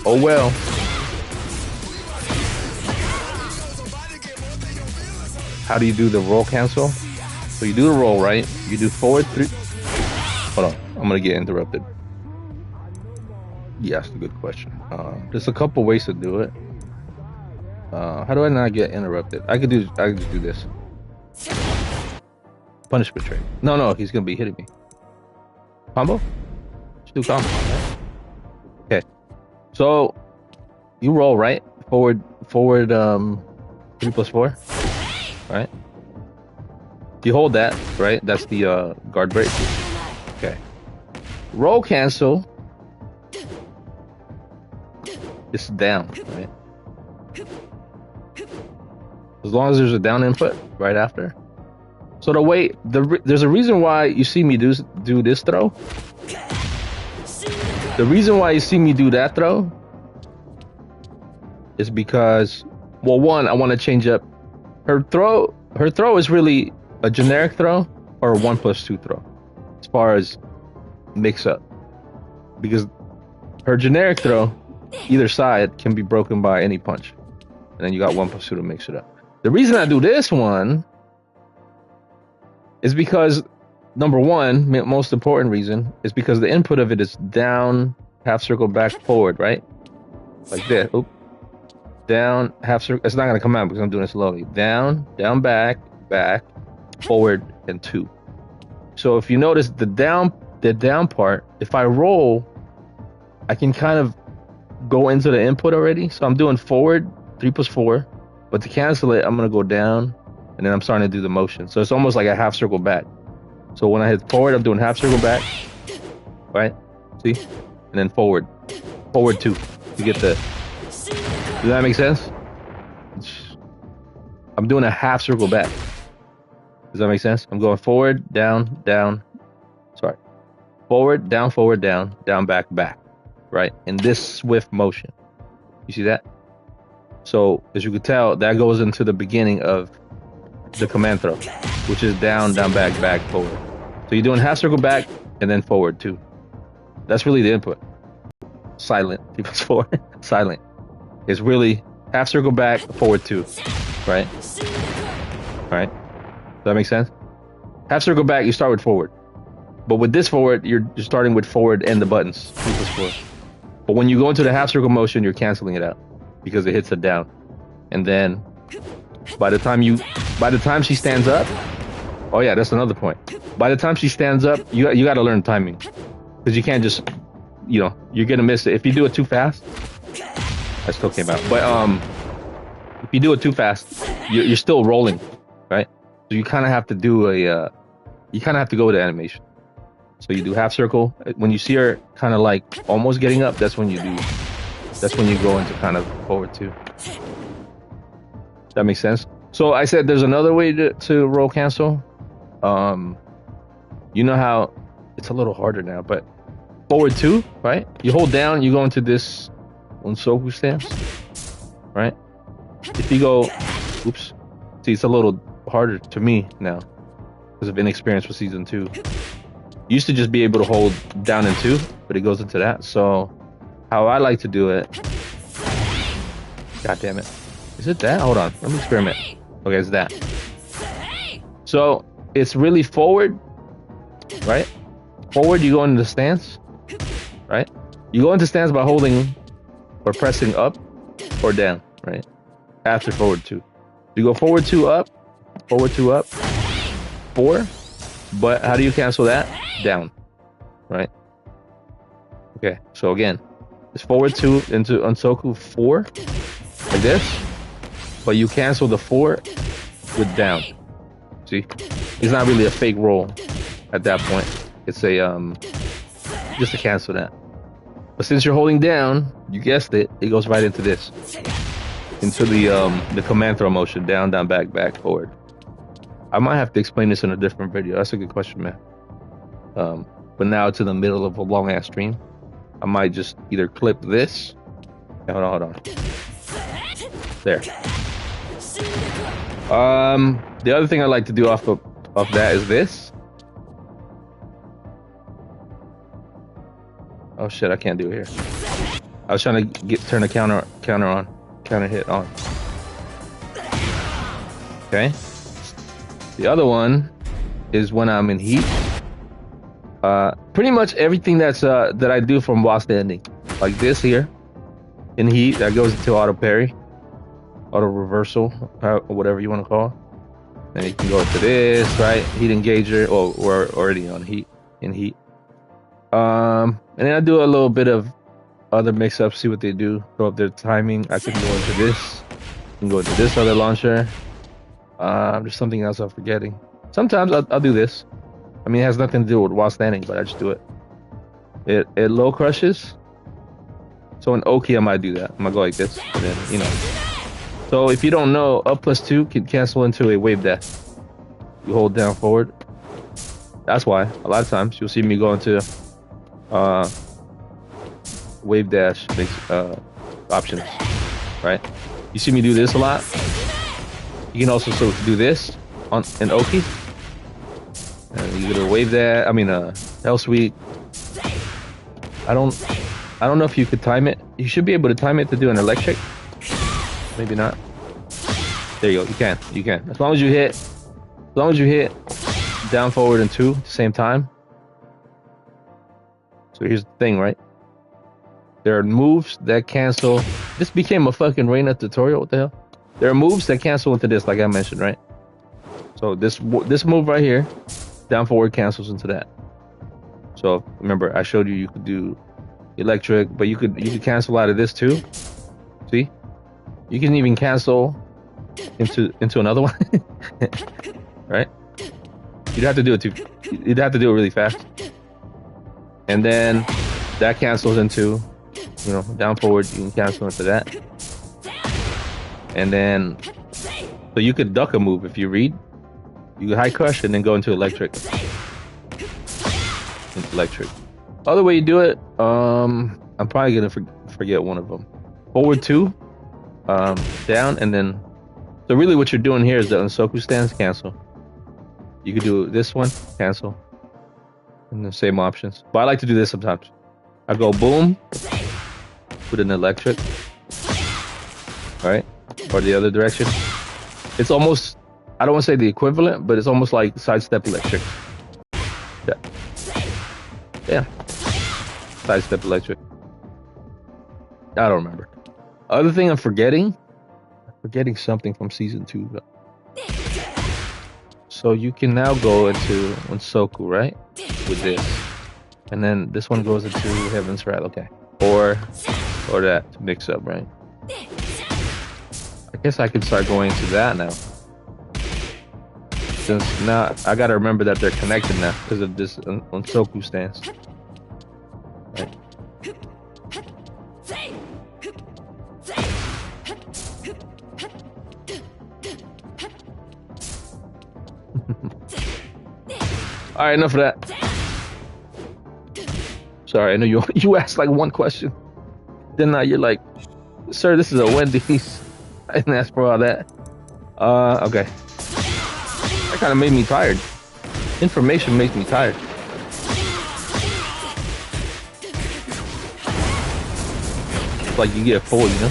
Oh well. How do you do the roll cancel? So you do the roll, right? You do forward 3. Hold on, I'm gonna get interrupted. Yeah, that's a good question. There's a couple ways to do it. How do I not get interrupted? I could just do this. Punishment trade. No, he's gonna be hitting me. Combo? Just do combo. Right? Okay. So you roll, right? Forward 3+4. Right? You hold that, right? That's the guard break. Okay. Roll cancel. It's down, right? As long as there's a down input right after. So there's a reason why you see me do this throw. The reason why you see me do that throw is because, well, one, I want to change up her throw. Her throw is really a generic throw or a 1+2 throw, as far as mix up, because her generic throw, either side can be broken by any punch, and then you got 1+2 to mix it up. The reason I do this one is because, number one, most important reason, is because the input of it is down, half circle, back, forward, right? Like this. Oop. Down, half circle. It's not going to come out because I'm doing it slowly. Down, back, forward, and 2. So if you notice the down part, if I roll, I can kind of go into the input already. So I'm doing forward 3+4, but to cancel it, I'm going to go down, and then I'm starting to do the motion. So it's almost like a half circle back. So when I hit forward, I'm doing half circle back, right? See? And then forward 2 to get the. Does that make sense? I'm doing a half circle back. Does that make sense? I'm going forward, down. Sorry. Forward, down, back, right? In this swift motion. You see that? So as you can tell, that goes into the beginning of the command throw, which is down, back, forward. So you're doing half circle back and then forward 2. That's really the input. Silent. 3+4. Silent. It's really half circle back, forward 2. Right? Right? Does that make sense? Half circle back, you start with forward. But with this forward, you're starting with forward and the buttons. 3+4. But when you go into the half circle motion, you're canceling it out because it hits a down. And then by the time she stands up, oh yeah, that's another point. By the time she stands up, you got to learn timing, because you can't just, you're gonna miss it if you do it too fast. I still came out, but if you do it too fast, you're still rolling, right? So you kind of have to do you kind of have to go with the animation. So you do half circle. When you see her kind of like almost getting up, that's when you go into kind of forward 2. That makes sense. So I said there's another way to roll cancel. You know how it's a little harder now, but forward 2, right? You hold down, you go into this Unsoku stance, right? If you go, oops, see, it's a little harder to me now because of inexperience with season 2. Used to just be able to hold down and 2, but it goes into that. So how I like to do it, god damn it, is it that? Hold on, let me experiment. Okay, it's that. So it's really forward, right? Forward, you go into the stance, right? You go into stance by holding or pressing up or down, right? After forward 2. You go forward 2 up, 4. But how do you cancel that? Down, right? Okay, so again, it's forward 2 into Unsoku 4, like this, but you cancel the 4 with down. See, it's not really a fake roll at that point. It's a just to cancel that. But since you're holding down, you guessed it, it goes right into this, into the command throw motion, down, back, forward. I might have to explain this in a different video. That's a good question, man. But now it's in the middle of a long ass stream. I might just either clip this. Hold on. There. The other thing I like to do off that is this. Oh shit, I can't do it here. I was trying to turn the counter hit on. Okay. The other one is when I'm in heat. Pretty much everything that I do from while standing, like this here, in heat, that goes into auto parry, auto reversal, or whatever you want to call it. And you can go into this, right? Heat engager, or we're already on heat, in heat. And then I do a little bit of other mix-ups, see what they do, throw up their timing. I can go into this, I can go into this other launcher. There's something else I'm forgetting. Sometimes I'll do this. I mean, it has nothing to do with while standing, but I just do it. It low crushes. So in Oki, I might do that. I'm gonna go like this, and then, you know. So if you don't know, up +2 can cancel into a wave dash. You hold down forward. That's why a lot of times you'll see me go into wave dash options, right? You see me do this a lot. You can also do this on in Oki. And you get a wave dash. I mean, hell sweep. I don't know if you could time it. You should be able to time it to do an electric. Maybe not. There you go. You can. As long as you hit down, forward, and 2 at the same time. So here's the thing, right? There are moves that cancel. This became a fucking Reina tutorial. What the hell? There are moves that cancel into this, like I mentioned, right? So this move right here, down, forward, cancels into that. So remember, I showed you could do electric, but you could cancel out of this too. See? You can even cancel into another one, right? You'd have to do it too. You'd have to do it really fast, and then that cancels into, you know, down, forward. You can cancel into that, and then so you could duck a move if you read. You could high crush and then go into electric. Other way you do it, I'm probably gonna forget one of them. Forward 2. Down, and then so really what you're doing here is the Unsoku stance, cancel. You could do this one, cancel, and the same options, but I like to do this sometimes. I go boom with an electric, right, or the other direction. It's almost, I don't want to say the equivalent, but it's almost like sidestep electric. Yeah, sidestep electric. I don't remember. Other thing I'm forgetting something from season 2. So you can now go into Unsoku, right? With this. And then this one goes into Heaven's Wrath, okay. Or that to mix up, right? I guess I can start going into that now. Since now I gotta remember that they're connected now because of this Unsoku stance. Right? All right, enough of that. Sorry, I know you asked like one question. Then you're like, sir, this is a Wendy's. I didn't ask for all that. Okay. That kind of made me tired. Information makes me tired. It's like you get full, you know?